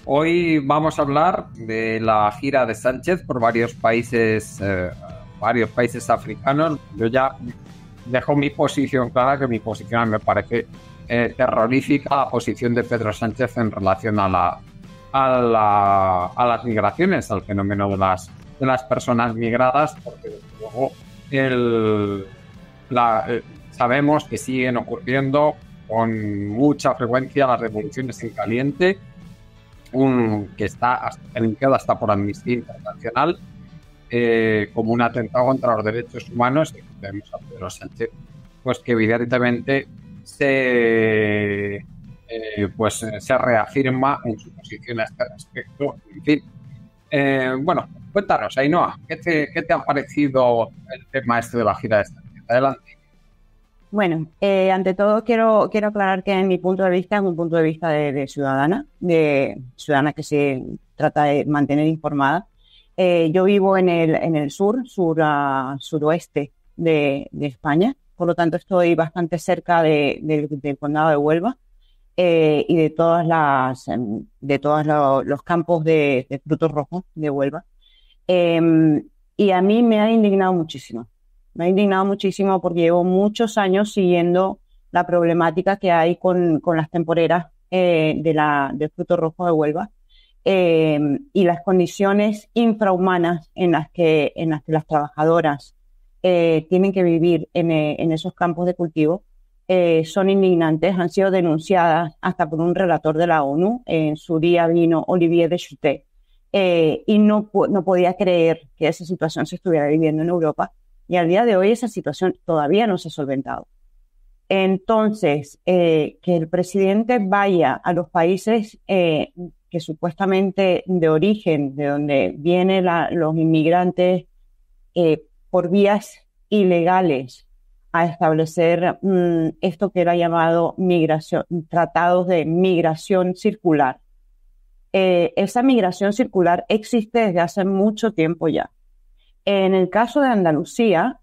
Hoy vamos a hablar de la gira de Sánchez por varios países africanos. Yo ya dejo mi posición clara, que mi posición me parece terrorífica, la posición de Pedro Sánchez en relación a las migraciones, al fenómeno de las personas migradas, porque desde luego el, sabemos que siguen ocurriendo con mucha frecuencia las revoluciones en caliente, que está denunciado hasta por Amnistía Internacional como un atentado contra los derechos humanos, y tenemos a Pedro Sánchez, pues que evidentemente se reafirma en su posición a este respecto. En fin, bueno, cuéntanos, Ainhoa, ¿qué te ha parecido el tema este de la gira de Sánchez? Adelante. Bueno, ante todo quiero aclarar que mi punto de vista es un punto de vista de ciudadana que se trata de mantener informada. Yo vivo en el suroeste de España, por lo tanto estoy bastante cerca del condado de Huelva y de todos los campos de frutos rojos de Huelva. Y a mí me ha indignado muchísimo. Me ha indignado muchísimo porque llevo muchos años siguiendo la problemática que hay con las temporeras del fruto rojo de Huelva y las condiciones infrahumanas en las que las trabajadoras tienen que vivir en esos campos de cultivo son indignantes. Han sido denunciadas hasta por un relator de la ONU. En su día vino Olivier de Schutter y no podía creer que esa situación se estuviera viviendo en Europa. Y al día de hoy esa situación todavía no se ha solventado. Entonces, que el presidente vaya a los países que supuestamente de origen, de donde vienen los inmigrantes por vías ilegales, a establecer esto que era llamado tratados de migración circular. Esa migración circular existe desde hace mucho tiempo ya. En el caso de Andalucía,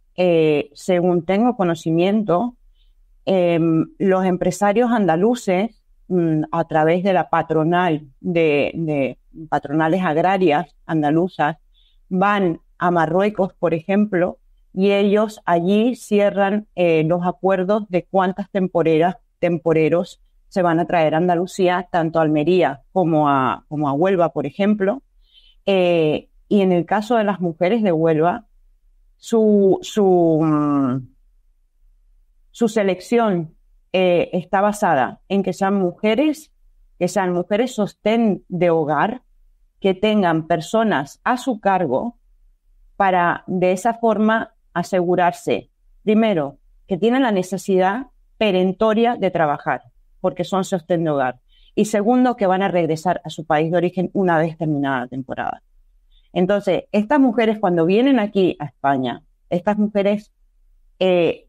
según tengo conocimiento, los empresarios andaluces, a través de la patronal de patronales agrarias andaluzas, van a Marruecos, por ejemplo, y ellos allí cierran los acuerdos de cuántas temporeros se van a traer a Andalucía, tanto a Almería como a Huelva, por ejemplo. Y en el caso de las mujeres de Huelva, su selección está basada en que sean mujeres sostén de hogar, que tengan personas a su cargo para de esa forma asegurarse, primero, que tienen la necesidad perentoria de trabajar, porque son sostén de hogar, y segundo, que van a regresar a su país de origen una vez terminada la temporada. Entonces, estas mujeres cuando vienen aquí a España, estas mujeres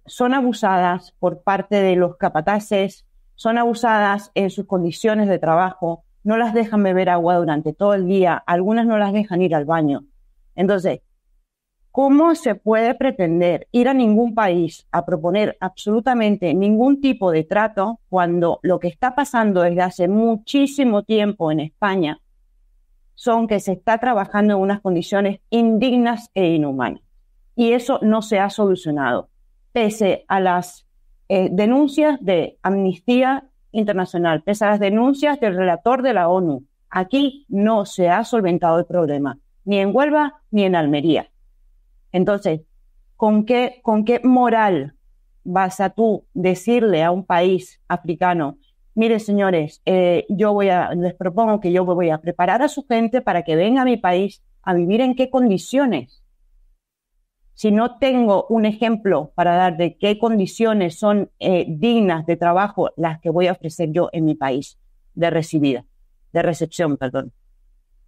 son abusadas por parte de los capataces, son abusadas en sus condiciones de trabajo, no las dejan beber agua durante todo el día, algunas no las dejan ir al baño. Entonces, ¿cómo se puede pretender ir a ningún país a proponer absolutamente ningún tipo de trato cuando lo que está pasando desde hace muchísimo tiempo en España son que se está trabajando en unas condiciones indignas e inhumanas? Y eso no se ha solucionado, pese a las denuncias de Amnistía Internacional, pese a las denuncias del relator de la ONU. Aquí no se ha solventado el problema, ni en Huelva ni en Almería. Entonces, ¿con qué moral vas a tú decirle a un país africano: mire, señores, les propongo que yo voy a preparar a su gente para que venga a mi país a vivir en qué condiciones? Si no tengo un ejemplo para dar de qué condiciones son dignas de trabajo las que voy a ofrecer yo en mi país de recepción, perdón.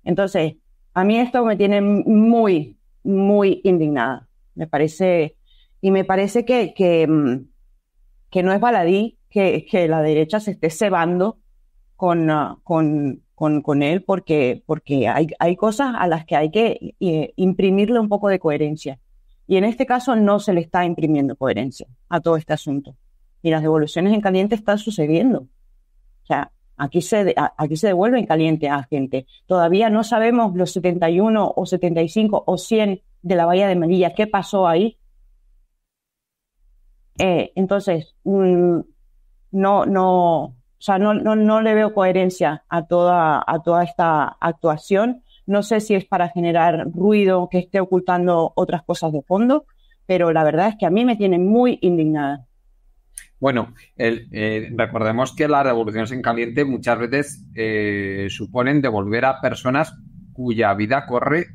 Entonces, a mí esto me tiene muy, muy indignada. Me parece que no es baladí que la derecha se esté cebando con él, porque hay cosas a las que hay que imprimirle un poco de coherencia. Y en este caso no se le está imprimiendo coherencia a todo este asunto. Y las devoluciones en caliente están sucediendo. O sea, aquí se devuelve en caliente a gente. Todavía no sabemos los 71 o 75 o 100 de la Bahía de Melilla, qué pasó ahí. Entonces, no le veo coherencia a toda esta actuación. No sé si es para generar ruido, que esté ocultando otras cosas de fondo, pero la verdad es que a mí me tiene muy indignada. Bueno, recordemos que las revoluciones en caliente muchas veces suponen devolver a personas cuya vida corre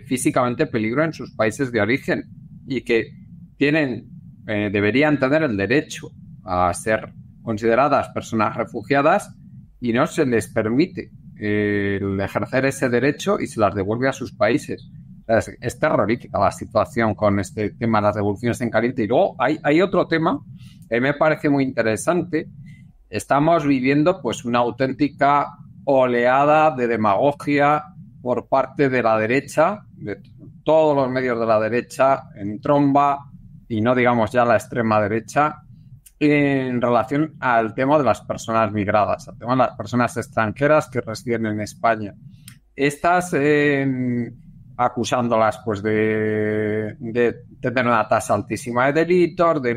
físicamente peligro en sus países de origen y que deberían tener el derecho a ser consideradas personas refugiadas y no se les permite el ejercer ese derecho y se las devuelve a sus países. Es terrorífica la situación con este tema de las revoluciones en caliente. Y luego hay otro tema que me parece muy interesante. Estamos viviendo pues una auténtica oleada de demagogia por parte de la derecha, de todos los medios de la derecha, en tromba, y no digamos ya la extrema derecha, en relación al tema de las personas migradas, al tema de las personas extranjeras que residen en España. Estas acusándolas pues de tener una tasa altísima de delitos, de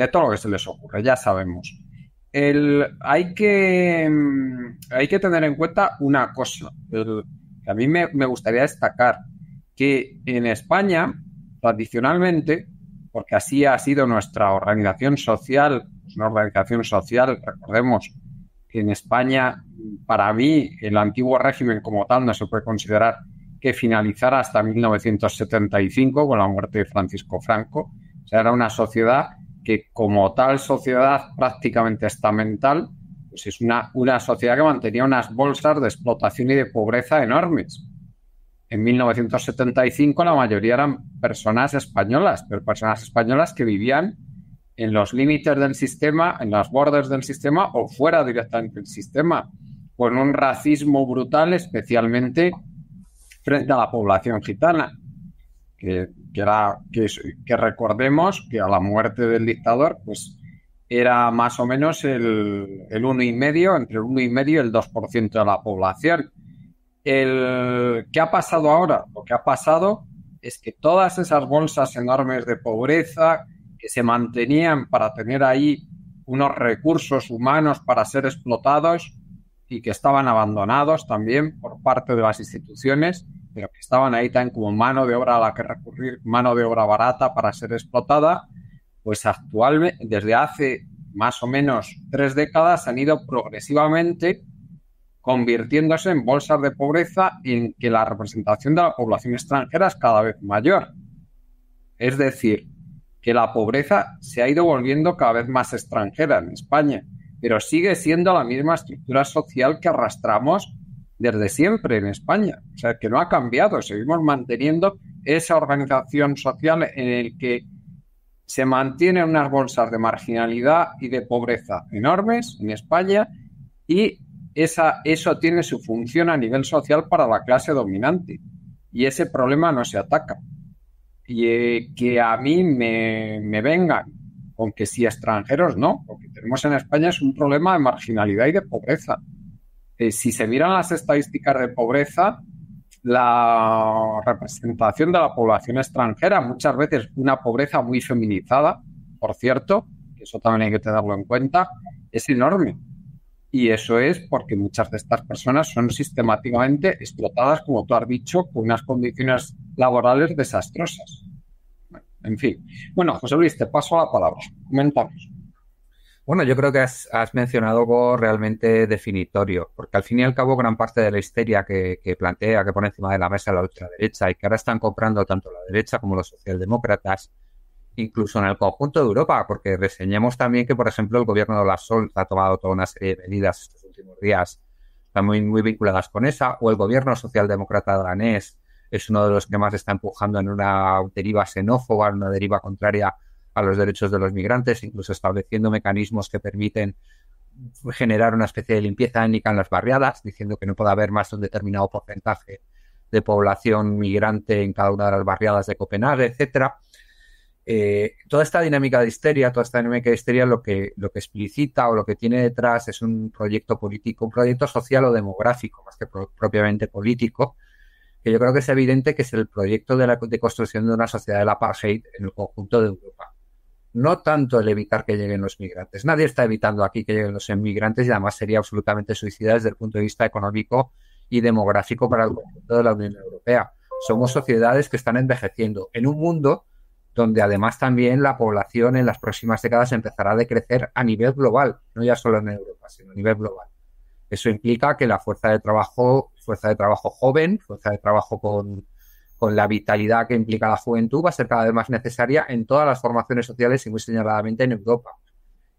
todo lo que se les ocurre, ya sabemos. Hay que tener en cuenta una cosa, que a mí me gustaría destacar, que en España, tradicionalmente, porque así ha sido nuestra organización social, recordemos que en España, para mí, el antiguo régimen como tal no se puede considerar que finalizara hasta 1975 con la muerte de Francisco Franco. O sea, era una sociedad que, como tal sociedad prácticamente estamental, pues es una sociedad que mantenía unas bolsas de explotación y de pobreza enormes. En 1975 la mayoría eran personas españolas, pero personas españolas que vivían en los límites del sistema, en los bordes del sistema o fuera directamente del sistema, con un racismo brutal, especialmente frente a la población gitana, que recordemos que a la muerte del dictador pues era más o menos el 1,5, entre el 1,5 y el 2% de la población. ¿Qué ha pasado ahora? Lo que ha pasado es que todas esas bolsas enormes de pobreza que se mantenían para tener ahí unos recursos humanos para ser explotados y que estaban abandonados también por parte de las instituciones, pero que estaban ahí también como mano de obra a la que recurrir, mano de obra barata para ser explotada, pues actualmente, desde hace más o menos 3 décadas, han ido progresivamente convirtiéndose en bolsas de pobreza en que la representación de la población extranjera es cada vez mayor. Es decir, que la pobreza se ha ido volviendo cada vez más extranjera en España, pero sigue siendo la misma estructura social que arrastramos desde siempre en España. O sea, que no ha cambiado, seguimos manteniendo esa organización social en el que se mantienen unas bolsas de marginalidad y de pobreza enormes en España y eso tiene su función a nivel social para la clase dominante y ese problema no se ataca. Y que a mí me vengan con que si extranjeros no, lo que tenemos en España es un problema de marginalidad y de pobreza. Si se miran las estadísticas de pobreza, la representación de la población extranjera, muchas veces una pobreza muy feminizada, por cierto, que eso también hay que tenerlo en cuenta, es enorme. Y eso es porque muchas de estas personas son sistemáticamente explotadas, como tú has dicho, con unas condiciones laborales desastrosas. En fin. Bueno, José Luis, te paso la palabra. Coméntanos. Bueno, yo creo que has mencionado algo realmente definitorio, porque al fin y al cabo gran parte de la histeria que plantea, que pone encima de la mesa la ultraderecha y que ahora están comprando tanto la derecha como los socialdemócratas, incluso en el conjunto de Europa, porque reseñemos también que, por ejemplo, el gobierno de Olaf Scholz ha tomado toda una serie de medidas estos últimos días, están muy vinculadas con esa, o el gobierno socialdemócrata danés es uno de los que más está empujando en una deriva xenófoba, en una deriva contraria a los derechos de los migrantes, incluso estableciendo mecanismos que permiten generar una especie de limpieza étnica en las barriadas, diciendo que no puede haber más de un determinado porcentaje de población migrante en cada una de las barriadas de Copenhague, etcétera. toda esta dinámica de histeria, lo que explicita o lo que tiene detrás es un proyecto político, un proyecto social o demográfico, más que propiamente político, que yo creo que es evidente que es el proyecto de construcción de una sociedad del apartheid en el conjunto de Europa. No tanto el evitar que lleguen los migrantes. Nadie está evitando aquí que lleguen los inmigrantes y además sería absolutamente suicida desde el punto de vista económico y demográfico para el conjunto de la Unión Europea. Somos sociedades que están envejeciendo en un mundo donde además también la población en las próximas décadas empezará a decrecer a nivel global, no ya solo en Europa, sino a nivel global. Eso implica que la fuerza de trabajo joven, fuerza de trabajo con la vitalidad que implica la juventud, va a ser cada vez más necesaria en todas las formaciones sociales y muy señaladamente en Europa.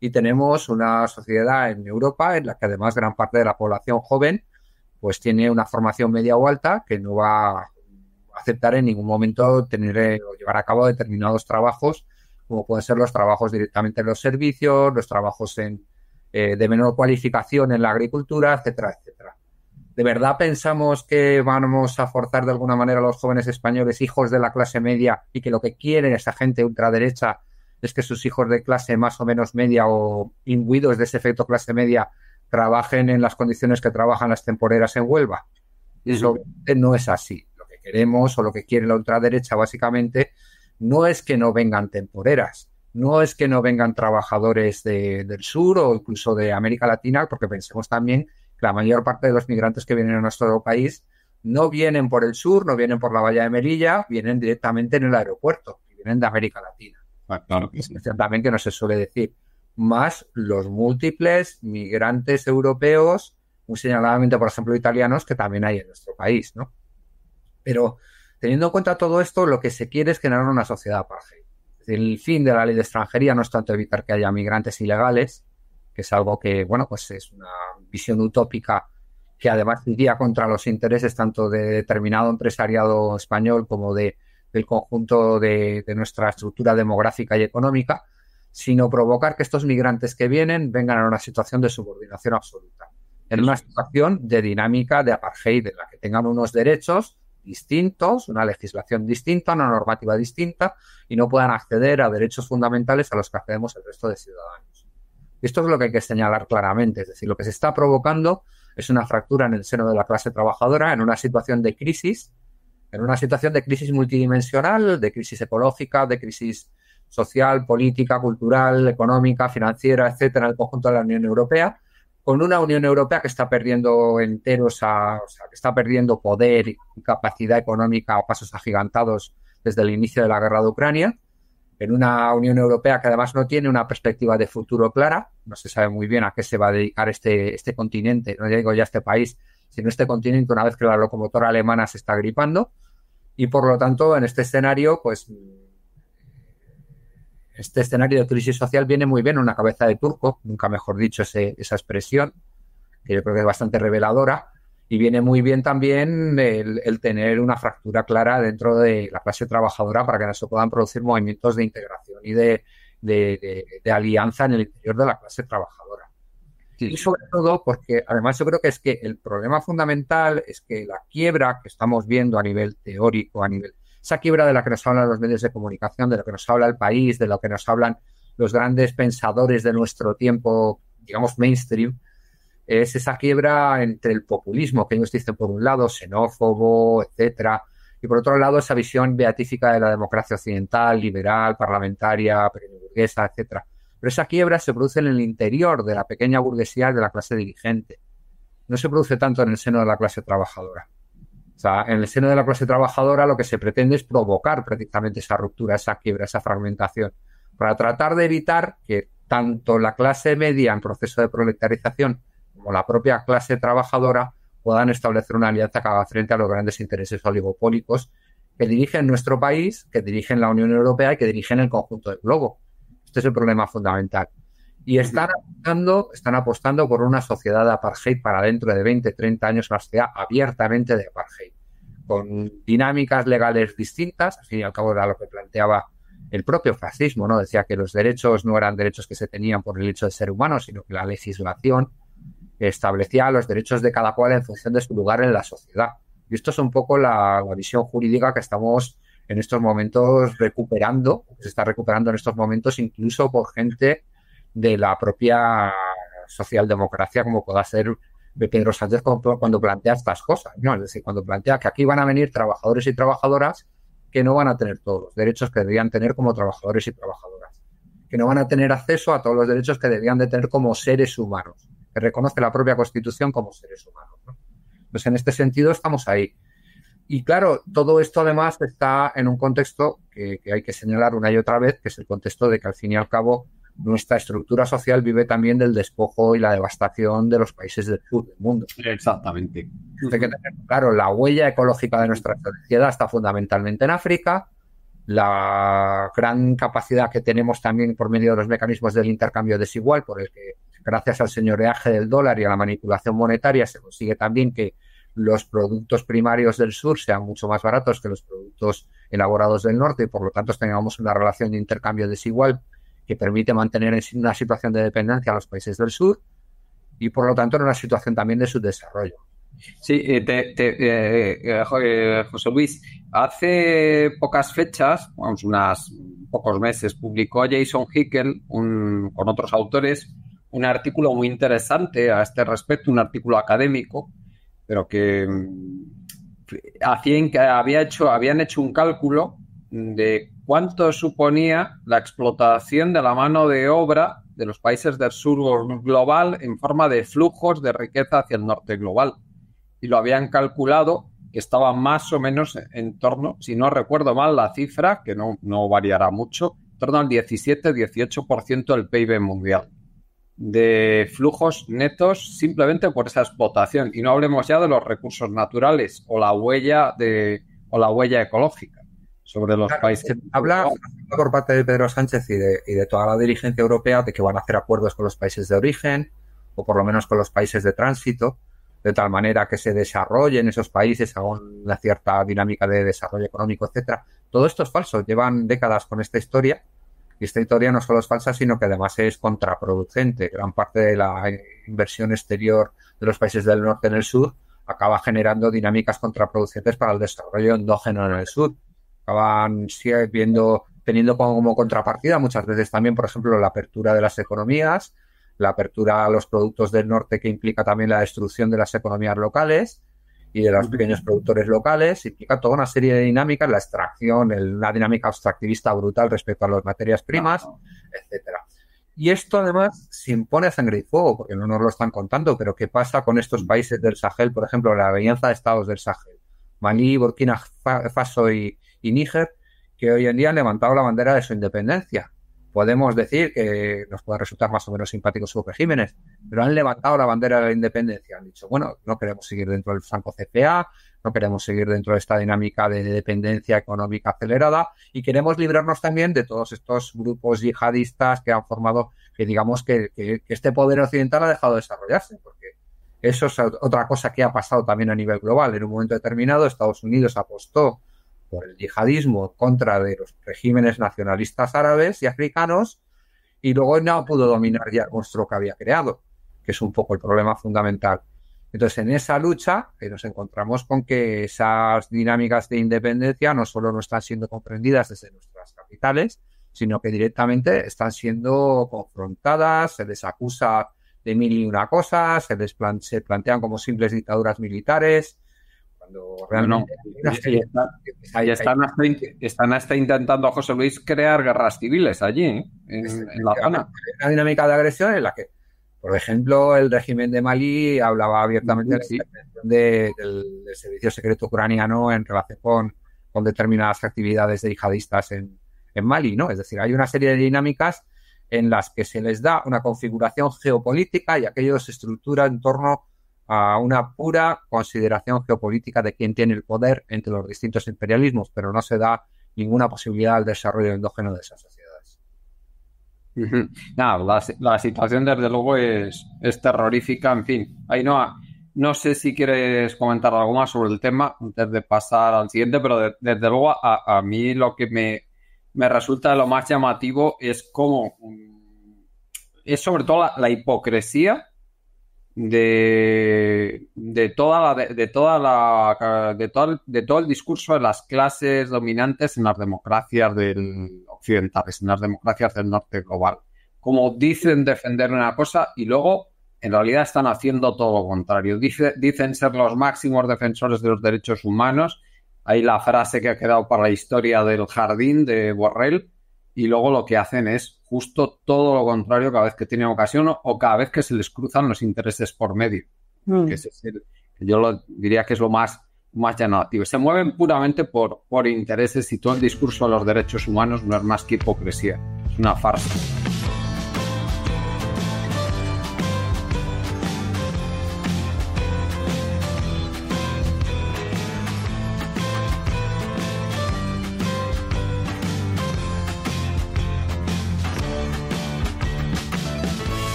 Y tenemos una sociedad en Europa en la que además gran parte de la población joven pues tiene una formación media o alta que no va a aceptar en ningún momento tener o llevar a cabo determinados trabajos, como pueden ser los trabajos directamente en los servicios, los trabajos de menor cualificación en la agricultura, etcétera, etcétera. ¿De verdad pensamos que vamos a forzar de alguna manera a los jóvenes españoles, hijos de la clase media, y que lo que quiere esa gente ultraderecha es que sus hijos de clase más o menos media o imbuidos de ese efecto clase media trabajen en las condiciones que trabajan las temporeras en Huelva? Y eso no es así. Lo que queremos o lo que quiere la ultraderecha básicamente no es que no vengan temporeras, no es que no vengan trabajadores del sur o incluso de América Latina, porque pensemos también que la mayor parte de los migrantes que vienen a nuestro país no vienen por el sur, no vienen por la Valla de Melilla, vienen directamente en el aeropuerto, y vienen de América Latina. Claro que sí. También que no se suele decir. Más los múltiples migrantes europeos, muy señaladamente, por ejemplo, italianos, que también hay en nuestro país, ¿no? Pero teniendo en cuenta todo esto, lo que se quiere es generar una sociedad apartheid. El fin de la ley de extranjería no es tanto evitar que haya migrantes ilegales, que es algo que, bueno, pues es una visión utópica que además iría contra los intereses tanto de determinado empresariado español como del conjunto de nuestra estructura demográfica y económica, sino provocar que estos migrantes que vienen vengan a una situación de subordinación absoluta, en una situación de dinámica de apartheid, en la que tengan unos derechos distintos, una legislación distinta, una normativa distinta, y no puedan acceder a derechos fundamentales a los que accedemos el resto de ciudadanos. Y esto es lo que hay que señalar claramente, es decir, lo que se está provocando es una fractura en el seno de la clase trabajadora en una situación de crisis multidimensional, de crisis ecológica, de crisis social, política, cultural, económica, financiera, etcétera, en el conjunto de la Unión Europea, con una Unión Europea que está perdiendo que está perdiendo poder y capacidad económica a pasos agigantados desde el inicio de la guerra de Ucrania, en una Unión Europea que además no tiene una perspectiva de futuro clara, no se sabe muy bien a qué se va a dedicar este continente, no digo ya este país, sino este continente una vez que la locomotora alemana se está gripando, y por lo tanto en este escenario, pues este escenario de crisis social viene muy bien una cabeza de turco, nunca mejor dicho esa expresión, que yo creo que es bastante reveladora, y viene muy bien también el tener una fractura clara dentro de la clase trabajadora para que no se puedan producir movimientos de integración y de alianza en el interior de la clase trabajadora. Sí. Y sobre todo porque además yo creo que es que el problema fundamental es que la quiebra que estamos viendo a nivel teórico, esa quiebra de la que nos hablan los medios de comunicación, de lo que nos habla el país, de lo que nos hablan los grandes pensadores de nuestro tiempo, digamos mainstream, es esa quiebra entre el populismo, que ellos dicen por un lado xenófobo, etcétera, y por otro lado esa visión beatífica de la democracia occidental, liberal, parlamentaria, burguesa, etcétera. Pero esa quiebra se produce en el interior de la pequeña burguesía de la clase dirigente. No se produce tanto en el seno de la clase trabajadora. O sea, en el seno de la clase trabajadora lo que se pretende es provocar precisamente esa ruptura, esa quiebra, esa fragmentación, para tratar de evitar que tanto la clase media en proceso de proletarización como la propia clase trabajadora puedan establecer una alianza que haga frente a los grandes intereses oligopólicos que dirigen nuestro país, que dirigen la Unión Europea y que dirigen el conjunto del globo. Este es el problema fundamental. Y están apostando por una sociedad de apartheid para dentro de 20, 30 años, una sociedad abiertamente de apartheid, con dinámicas legales distintas. Al fin y al cabo era lo que planteaba el propio fascismo, ¿no? Decía que los derechos no eran derechos que se tenían por el hecho de ser humanos, sino que la legislación establecía los derechos de cada cual en función de su lugar en la sociedad. Y esto es un poco la visión jurídica que estamos en estos momentos recuperando, se está recuperando en estos momentos incluso por gente de la propia socialdemocracia, como pueda ser Pedro Sánchez cuando plantea estas cosas, ¿no? Es decir, cuando plantea que aquí van a venir trabajadores y trabajadoras que no van a tener todos los derechos que deberían tener como trabajadores y trabajadoras, que no van a tener acceso a todos los derechos que deberían de tener como seres humanos, que reconoce la propia Constitución como seres humanos, ¿no? Pues en este sentido estamos ahí. Y claro, todo esto además está en un contexto que hay que señalar una y otra vez, que es el contexto de que al fin y al cabo nuestra estructura social vive también del despojo y la devastación de los países del sur del mundo. Exactamente. Hay que tener claro, la huella ecológica de nuestra sociedad está fundamentalmente en África. La gran capacidad que tenemos también por medio de los mecanismos del intercambio desigual, por el que gracias al señoreaje del dólar y a la manipulación monetaria se consigue también que los productos primarios del sur sean mucho más baratos que los productos elaborados del norte y por lo tanto tengamos una relación de intercambio desigual que permite mantener en una situación de dependencia a los países del sur y por lo tanto en una situación también de subdesarrollo. Sí, José Luis, hace pocas fechas, vamos, pocos meses, publicó Jason Hickel con otros autores un artículo muy interesante a este respecto, un artículo académico, pero que habían hecho un cálculo de cuánto suponía la explotación de la mano de obra de los países del sur global en forma de flujos de riqueza hacia el norte global. Y lo habían calculado que estaba más o menos en torno, si no recuerdo mal la cifra, que no variará mucho, en torno al 17-18% del PIB mundial de flujos netos simplemente por esa explotación. Y no hablemos ya de los recursos naturales o la huella ecológica sobre los países. Habla por parte de Pedro Sánchez y de toda la dirigencia europea de que van a hacer acuerdos con los países de origen o por lo menos con los países de tránsito, de tal manera que se desarrollen esos países a una cierta dinámica de desarrollo económico, etcétera. Todo esto es falso. Llevan décadas con esta historia y esta historia no solo es falsa, sino que además es contraproducente. Gran parte de la inversión exterior de los países del norte en el sur acaba generando dinámicas contraproducentes para el desarrollo endógeno en el sur. Acaban teniendo como contrapartida muchas veces también, por ejemplo, la apertura de las economías, la apertura a los productos del norte que implica también la destrucción de las economías locales y de los pequeños productores locales, implica toda una serie de dinámicas, la extracción, una dinámica extractivista brutal respecto a las materias primas, etcétera. Y esto además se impone a sangre y fuego, porque no nos lo están contando, pero ¿qué pasa con estos países del Sahel, por ejemplo, la alianza de estados del Sahel, Malí, Burkina Faso y Níger, que hoy en día han levantado la bandera de su independencia? Podemos decir que nos pueden resultar más o menos simpáticos sus regímenes, pero han levantado la bandera de la independencia. Han dicho, bueno, no queremos seguir dentro del Franco CFA, no queremos seguir dentro de esta dinámica de dependencia económica acelerada y queremos librarnos también de todos estos grupos yihadistas que han formado, que digamos que este poder occidental ha dejado de desarrollarse, porque eso es otra cosa que ha pasado también a nivel global. En un momento determinado, Estados Unidos apostó por el yihadismo en contra de los regímenes nacionalistas árabes y africanos y luego no pudo dominar ya el monstruo que había creado, que es un poco el problema fundamental. Entonces, en esa lucha nos encontramos con que esas dinámicas de independencia no solo no están siendo comprendidas desde nuestras capitales, sino que directamente están siendo confrontadas, se les acusa de mil y una cosas, se plantean como simples dictaduras militares, cuando realmente están hasta intentando, José Luis, crear guerras civiles allí, en la zona. Una dinámica de agresión en la que, por ejemplo, el régimen de Malí hablaba abiertamente del servicio secreto ucraniano en relación con determinadas actividades de yihadistas en Malí, ¿no? Es decir, hay una serie de dinámicas en las que se les da una configuración geopolítica y aquello se estructura en torno a una pura consideración geopolítica de quién tiene el poder entre los distintos imperialismos, pero no se da ninguna posibilidad al desarrollo endógeno de esas sociedades. La situación desde luego es terrorífica. En fin, Ainhoa, no sé si quieres comentar algo más sobre el tema antes de pasar al siguiente, pero desde luego a mí lo que me resulta lo más llamativo es cómo es sobre todo la hipocresía de todo el discurso de las clases dominantes en las democracias occidentales, en las democracias del norte global. Como dicen defender una cosa y luego en realidad están haciendo todo lo contrario. Dicen ser los máximos defensores de los derechos humanos. Hay la frase que ha quedado para la historia del jardín de Borrell, y luego lo que hacen es justo todo lo contrario cada vez que tienen ocasión o cada vez que se les cruzan los intereses por medio. Que yo diría que es lo más llamativo. Se mueven puramente por intereses, y todo el discurso de los derechos humanos no es más que hipocresía. Es una farsa.